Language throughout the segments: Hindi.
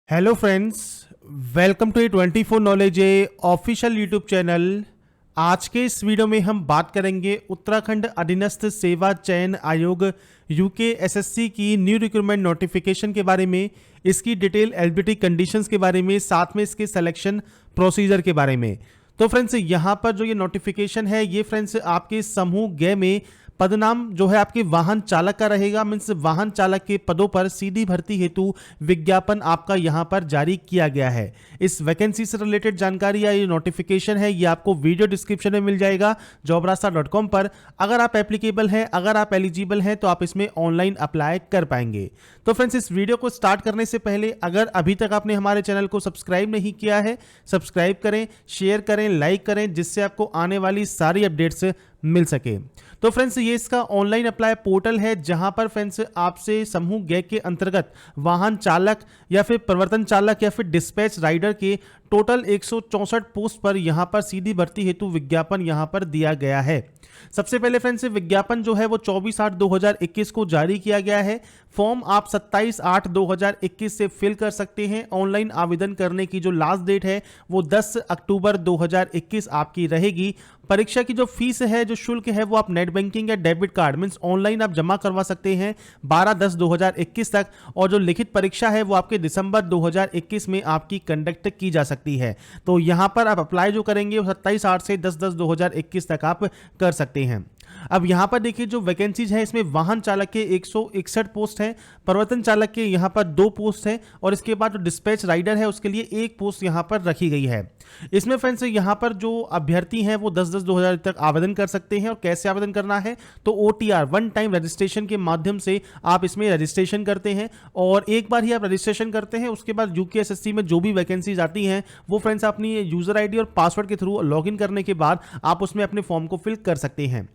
Hello friends, welcome to 24 knowledge official YouTube channel. आज के इस वीडियो में हम बात करेंगे उत्तराखंड अधीनस्थ सेवा चयन आयोग यूके एसएससी की न्यू रिक्रूटमेंट नोटिफिकेशन के बारे में, इसकी डिटेल एलिजिबिलिटी कंडीशंस के बारे में, साथ में इसके सिलेक्शन प्रोसीजर के बारे में। तो फ्रेंड्स, यहाँ पर जो ये नोटिफिकेशन है ये फ्रेंड्स आपके समूह ग में पदनाम जो है आपके वाहन चालक का रहेगा। मीन्स वाहन चालक के पदों पर सीधी भर्ती हेतु विज्ञापन आपका यहां पर जारी किया गया है। इस वैकेंसी से रिलेटेड जानकारी या ये नोटिफिकेशन है ये आपको वीडियो डिस्क्रिप्शन में मिल जाएगा jobrasta.com पर। अगर आप एप्लीकेबल हैं, अगर आप एलिजिबल हैं तो आप इसमें ऑनलाइन अप्लाई कर पाएंगे। तो फ्रेंड्स, इस वीडियो को स्टार्ट करने से पहले अगर अभी तक आपने हमारे चैनल को सब्सक्राइब नहीं किया है, सब्सक्राइब करें, शेयर करें, लाइक करें, जिससे आपको आने वाली सारी अपडेट्स मिल सके। तो फ्रेंड्स, ये इसका ऑनलाइन अप्लाई पोर्टल है जहां पर फ्रेंड्स आपसे समूह ग के अंतर्गत वाहन चालक या फिर प्रवर्तन चालक या फिर डिस्पैच राइडर के टोटल 164 पोस्ट पर यहां पर सीधी भर्ती हेतु विज्ञापन यहां पर दिया गया है। सबसे पहले फ्रेंड्स, विज्ञापन जो है वो 24/8/2021 को जारी किया गया है। फॉर्म आप 27/8/2021 से फिल कर सकते हैं। ऑनलाइन आवेदन करने की जो लास्ट डेट है वो 10 अक्टूबर 2021 आपकी रहेगी। परीक्षा की जो फीस है, जो शुल्क है, वो आप नेट बैंकिंग या डेबिट कार्ड मींस ऑनलाइन आप जमा करवा सकते हैं 12/10/2021 तक। और जो लिखित परीक्षा है वो आपके दिसंबर 2021 में आपकी कंडक्ट की जा सकती है। तो यहां पर आप अप्लाई जो करेंगे वो 27/8 से 10/10/2021 तक आप कर सकते हैं। अब यहां पर देखिए जो वैकेंसीज है इसमें वाहन चालक के 161 पोस्ट हैं, प्रवर्तन चालक के यहां पर 2 पोस्ट हैं और इसके बाद जो डिस्पैच राइडर है उसके लिए 1 पोस्ट यहां पर रखी गई है। इसमें फ्रेंड्स यहां पर जो अभ्यर्थी हैं वो 10/10/2000 तक आवेदन कर सकते हैं। और कैसे आवेदन करना है, तो OTR वन टाइम रजिस्ट्रेशन के माध्यम से आप इसमें रजिस्ट्रेशन करते हैं और एक बार ही आप रजिस्ट्रेशन करते हैं। उसके बाद यूकेएसएससी में जो भी वैकेंसीज आती हैं वो फ्रेंड्स अपनी यूजर आईडी और पासवर्ड के थ्रू लॉगिन करने के बाद आप उसमें अपने फॉर्म को फिल कर सकते हैं।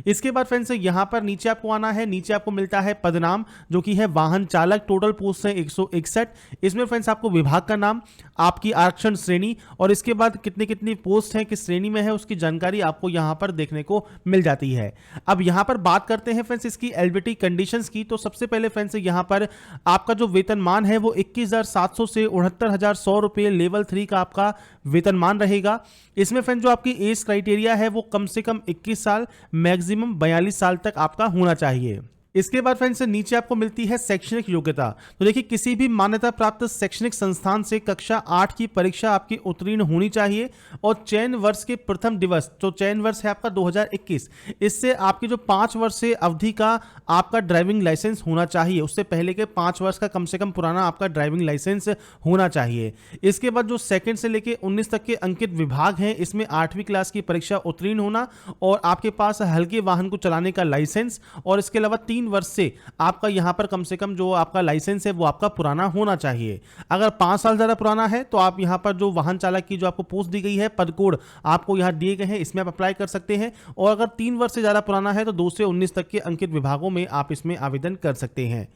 इसके बाद फ्रेंड्स यहां पर नीचे आपको आना है, नीचे आपको मिलता है पदनाम जो कि है वाहन चालक। टोटल पोस्ट है 161। इसमें फ्रेंड्स आपको विभाग का नाम, आपकी आरक्षण श्रेणी और इसके बाद कितनी कितनी पोस्ट है, किस श्रेणी में है, उसकी जानकारी आपको यहां पर देखने को मिल जाती है। अब यहां पर बात करते हैं फ्रेंड्स इसकी एलिजिबिलिटी कंडीशंस की। तो सबसे पहले फ्रेंड्स यहां पर आपका जो वेतनमान है वो 21,700 से 69,100 रुपये लेवल 3 का आपका वेतनमान रहेगा। इसमें फ्रेंड्स जो आपकी एज क्राइटेरिया है वो कम से कम 21 साल, मैक्सिमम 42 साल तक आपका होना चाहिए। इसके बाद फ्रेंड्स नीचे आपको मिलती है शैक्षणिक योग्यता। तो देखिए किसी भी मान्यता प्राप्त शैक्षणिक संस्थान से कक्षा 8 की परीक्षा आपकी उत्तीर्ण होनी चाहिए और चयन वर्ष के प्रथम दिवस, तो चयन वर्ष है आपका 2021, इससे आपकी जो 5 वर्ष से अवधि का आपका ड्राइविंग लाइसेंस होना चाहिए। उससे पहले के 5 वर्ष का कम से कम पुराना आपका ड्राइविंग लाइसेंस होना चाहिए। इसके बाद जो सेकेंड से लेकर 19 तक के अंकित विभाग हैं इसमें 8वीं क्लास की परीक्षा उत्तीर्ण होना और आपके पास हल्के वाहन को चलाने का लाइसेंस और इसके अलावा 3 वर्ष से आपका यहां पर कम से कम जो आपका लाइसेंस है वो आपका पुराना होना चाहिए। अगर 5 साल ज्यादा पुराना है तो आप यहां पर जो वाहन चालक की जो आपको पोस्ट दी गई है, पद कोड आपको यहां दिए गए हैं, इसमें आप अप्लाई कर सकते हैं। और अगर 3 वर्ष से ज्यादा पुराना है तो 2 से 19 तक के अंकित विभागों में आप इसमें आवेदन कर सकते हैं।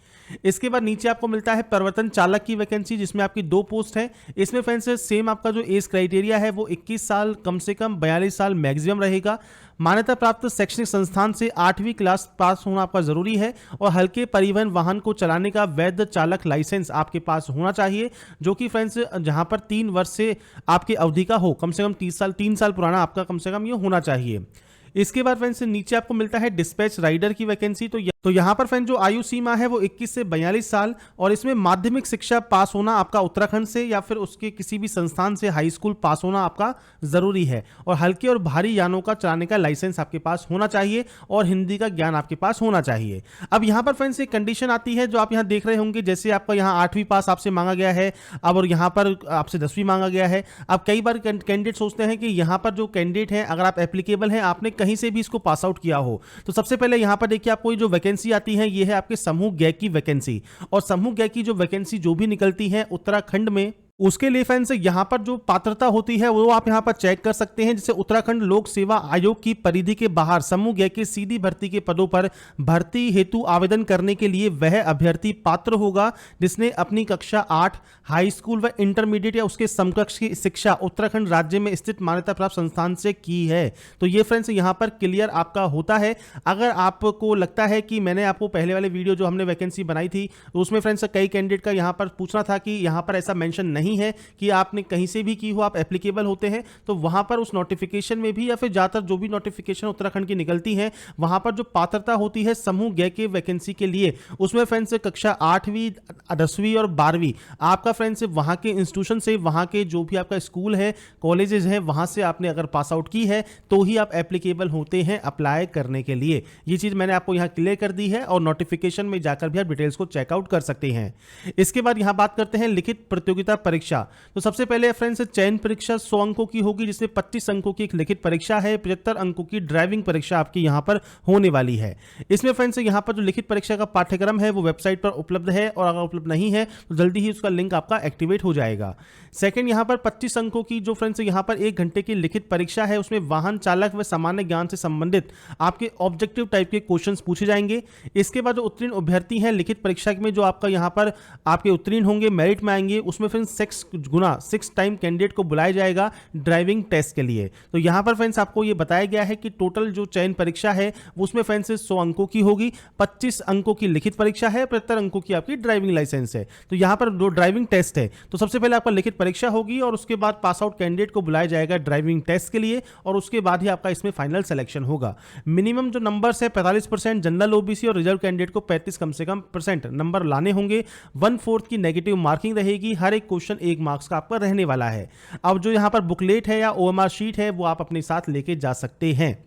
इसके बाद नीचे आपको मिलता है प्रवर्तन चालक की वैकेंसी जिसमें आपकी 2 पोस्ट है। इसमें फ्रेंड्स सेम आपका जो एज क्राइटेरिया है वो 21 साल कम से कम, 42 साल मैक्सिमम रहेगा। मान्यता प्राप्त शैक्षणिक संस्थान से 8वीं क्लास पास होना आपका जरूरी है और हल्के परिवहन वाहन को चलाने का वैध चालक लाइसेंस आपके पास होना चाहिए, जो कि फ्रेंड्स जहां पर 3 वर्ष से आपकी अवधि का हो, कम से कम 3 साल पुराना आपका कम से कम ये होना चाहिए। इसके बाद फ्रेंड्स नीचे आपको मिलता है डिस्पैच राइडर की वैकेंसी। तो यहां पर फ्रेंड जो आयु सीमा है वो 21 से 42 साल और इसमें माध्यमिक शिक्षा पास होना आपका उत्तराखंड से या फिर उसके किसी भी संस्थान से हाई स्कूल पास होना आपका जरूरी है और हल्के और भारी यानों का चलाने का लाइसेंस आपके पास होना चाहिए और हिंदी का ज्ञान आपके पास होना चाहिए। अब यहां पर फ्रेंड्स एक कंडीशन आती है जो आप यहां देख रहे होंगे, जैसे आपका यहां 8वीं पास आपसे मांगा गया है अब और यहां पर आपसे 10वीं मांगा गया है। अब कई बार कैंडिडेट सोचते हैं कि यहां पर जो कैंडिडेट है अगर आप एप्लीकेबल हैं, आपने कहीं से भी इसको पास आउट किया हो, तो सबसे पहले यहां पर देखिए आपको जो वैकेंसी आती है ये है आपके समूह ग की वैकेंसी। और समूह ग की जो वैकेंसी जो भी निकलती है उत्तराखंड में उसके लिए फ्रेंड्स यहाँ पर जो पात्रता होती है वो आप यहाँ पर चेक कर सकते हैं। जैसे उत्तराखंड लोक सेवा आयोग की परिधि के बाहर समूह ग के सीधी भर्ती के पदों पर भर्ती हेतु आवेदन करने के लिए वह अभ्यर्थी पात्र होगा जिसने अपनी कक्षा 8 हाई स्कूल व इंटरमीडिएट या उसके समकक्ष की शिक्षा उत्तराखंड राज्य में स्थित मान्यता प्राप्त संस्थान से की है। तो ये फ्रेंड्स यहाँ पर क्लियर आपका होता है। अगर आपको लगता है कि मैंने आपको पहले वाले वीडियो जो हमने वैकेंसी बनाई थी उसमें फ्रेंड्स कई कैंडिडेट का यहाँ पर पूछना था कि यहाँ पर ऐसा मेंशन नहीं है कि आपने कहीं से भी की हो आप एप्लीकेबल होते हैं, तो वहां पर उस नोटिफिकेशन में भी या फिर ज्यादातर जो भी नोटिफिकेशन उत्तराखंड की निकलती है वहां पर जो पात्रता होती है समूह ग के वैकेंसी के लिए उसमें फ्रेंड्स कक्षा 8वीं 10वीं और 12वीं आपका फ्रेंड्स वहां के इंस्टीट्यूशन से वहां के जो भी आपका स्कूल है कॉलेजेस है वहां से आपने अगर पास आउट की है तो ही आप एप्लीकेबल होते हैं अप्लाई करने के लिए। ये चीज मैंने आपको यहां क्लियर कर दी है और नोटिफिकेशन में जाकर भी आप डिटेल्स को चेकआउट कर सकते हैं। इसके बाद यहां बात करते हैं लिखित प्रतियोगिता परीक्षा। तो सबसे पहले फ्रेंड्स चयन परीक्षा 100 अंकों की होगी जिसमें 25 अंकों की एक लिखित परीक्षा है, 75 अंकों की ड्राइविंग परीक्षा आपकी यहां पर होने वाली है। इसमें फ्रेंड्स यहां पर जो लिखित परीक्षा का पाठ्यक्रम है वो वेबसाइट पर उपलब्ध है और अगर उपलब्ध नहीं है तो जल्दी ही उसका लिंक आपका एक्टिवेट हो जाएगा। सेकंड यहां पर 25 अंकों की जो फ्रेंड्स यहां पर 1 घंटे की लिखित परीक्षा है उसमें वाहन चालक व सामान्य ज्ञान से संबंधित आपके ऑब्जेक्टिव टाइप के क्वेश्चंस पूछे जाएंगे। इसके बाद जो उत्तीर्ण अभ्यर्थी हैं लिखित परीक्षा में जो आपका यहां पर आपके उत्तीर्ण होंगे मेरिट में आएंगे उसमें फ्रेंड्स 6 टाइम कैंडिडेट को बुलाया जाएगा ड्राइविंग टेस्ट के लिए। तो यहां पर फ्रेंड्स आपको ये बताया गया है कि टोटल जो चयन परीक्षा है उसमें फ्रेंड्स 100 अंकों की होगी, 25 अंकों की लिखित परीक्षा है, 75 अंकों की आपकी ड्राइविंग लाइसेंस है। तो यहां पर जो ड्राइविंग टेस्ट है तो सबसे पहले आपका लिखित परीक्षा होगी और उसके बाद पास आउट कैंडिडेट को बुलाया जाएगा ड्राइविंग टेस्ट के लिए और उसके बाद ही आपका इसमें फाइनल सिलेक्शन होगा। मिनिमम जो नंबर्स है 45% जनरल ओबीसी और रिजर्व कैंडिडेट को 35 कम से कम % नंबर लाने होंगे। 1/4 की नेगेटिव मार्किंग रहेगी, हर एक क्वेश्चन 1 मार्क्स का आपका रहने वाला है। अब जो यहां पर बुकलेट है या ओएमआर शीट है वो आप अपने साथ लेके जा सकते हैं।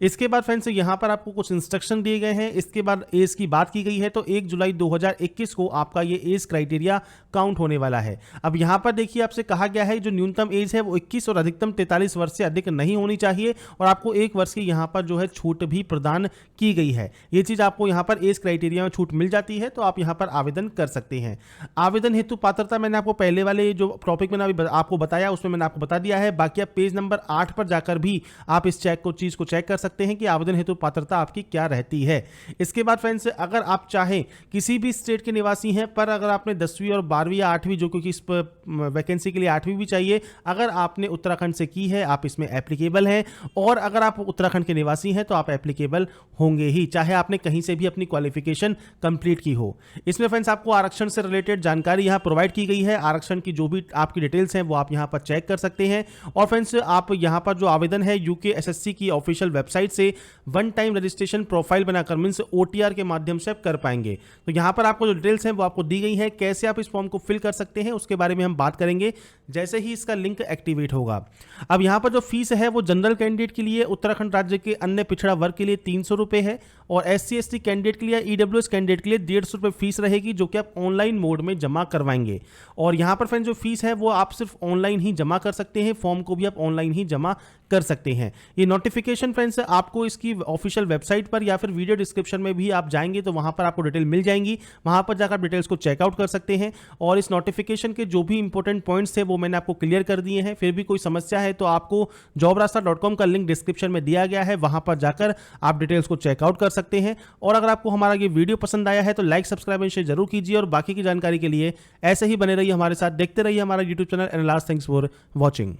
इसके बाद फ्रेंड्स यहां पर आपको कुछ इंस्ट्रक्शन दिए गए हैं। इसके बाद एज की बात की गई है तो 1 जुलाई 2021 को आपका ये एज क्राइटेरिया काउंट होने वाला है। अब यहां पर देखिए आपसे कहा गया है जो न्यूनतम एज है वो 21 और अधिकतम 43 वर्ष से अधिक नहीं होनी चाहिए और आपको 1 वर्ष की यहां पर जो है छूट भी प्रदान की गई है। ये चीज आपको यहां पर एज क्राइटेरिया में छूट मिल जाती है तो आप यहां पर आवेदन कर सकते हैं। आवेदन हेतु पात्रता मैंने आपको पहले वाले जो टॉपिक मैंने अभी आपको बताया उसमें मैंने आपको बता दिया है। बाकी आप पेज नंबर 8 पर जाकर भी आप इस चीज को चेक कर सकते हैं कि आवेदन हेतु पात्रता आपकी क्या रहती है। इसके बाद फ्रेंड्स अगर आप चाहें किसी भी स्टेट के निवासी हैं पर अगर आपने 10वीं और 12वीं या 8वीं जो क्योंकि इस वैकेंसी के लिए 8वीं भी चाहिए अगर आपने उत्तराखंड से की है आप इसमें एप्लीकेबल हैं और अगर आप उत्तराखंड के निवासी हैं तो आप एप्लीकेबल होंगे ही चाहे आपने कहीं से भी अपनी क्वालिफिकेशन कंप्लीट की हो। इसमें फ्रेंड्स आपको आरक्षण से रिलेटेड जानकारी यहां प्रोवाइड की गई है। आरक्षण की जो भी आपकी डिटेल्स हैं वो आप यहां पर चेक कर सकते हैं और फ्रेंड्स आप यहां पर जो आवेदन है यूकेएसएससी की ऑफिशियल वेबसाइट से 1 टाइम रजिस्ट्रेशन प्रोफाइल बनाकर मींस ओटीआर के माध्यम से आप कर पाएंगे। तो यहां पर आपको जो डिटेल्स हैं वो आपको दी गई है। कैसे आप इस फॉर्म को फिल कर सकते हैं उसके बारे में हम बात करेंगे जैसे ही इसका लिंक एक्टिवेट होगा। अब यहां पर जो फीस है वो जनरल कैंडिडेट के लिए उत्तराखंड राज्य के अन्य पिछड़ा वर्ग के लिए 300 रुपए है और SC/ST कैंडिडेट के लिए ईडब्ल्यूएस कैंडिडेट के लिए 150 रुपए फीस रहेगी जो कि आप ऑनलाइन मोड में जमा करवाएंगे। और यहां पर फ्रेंड्स जो फीस है वो आप सिर्फ ऑनलाइन ही जमा कर सकते हैं, फॉर्म को भी आप ऑनलाइन ही जमा कर सकते हैं। ये नोटिफिकेशन फ्रेंड्स आपको इसकी ऑफिशियल वेबसाइट पर या फिर वीडियो डिस्क्रिप्शन में भी आप जाएंगे तो वहां पर आपको डिटेल मिल जाएंगी, वहां पर जाकर डिटेल्स को चेकआउट कर सकते हैं। और इस नोटिफिकेशन के जो भी इंपॉर्टेंट पॉइंट्स थे वो मैंने आपको क्लियर कर दिए हैं। फिर भी कोई समस्या है तो आपको jobrasta.com का लिंक डिस्क्रिप्शन में दिया गया है, वहां पर जाकर आप डिटेल्स को चेकआउट कर सकते हैं। और अगर आपको हमारा ये वीडियो पसंद आया है तो लाइक सब्सक्राइब शेयर जरूर कीजिए और बाकी की जानकारी के लिए ऐसे ही बने रहिए हमारे साथ, देखते रहिए हमारा YouTube channel and last thanks for watching.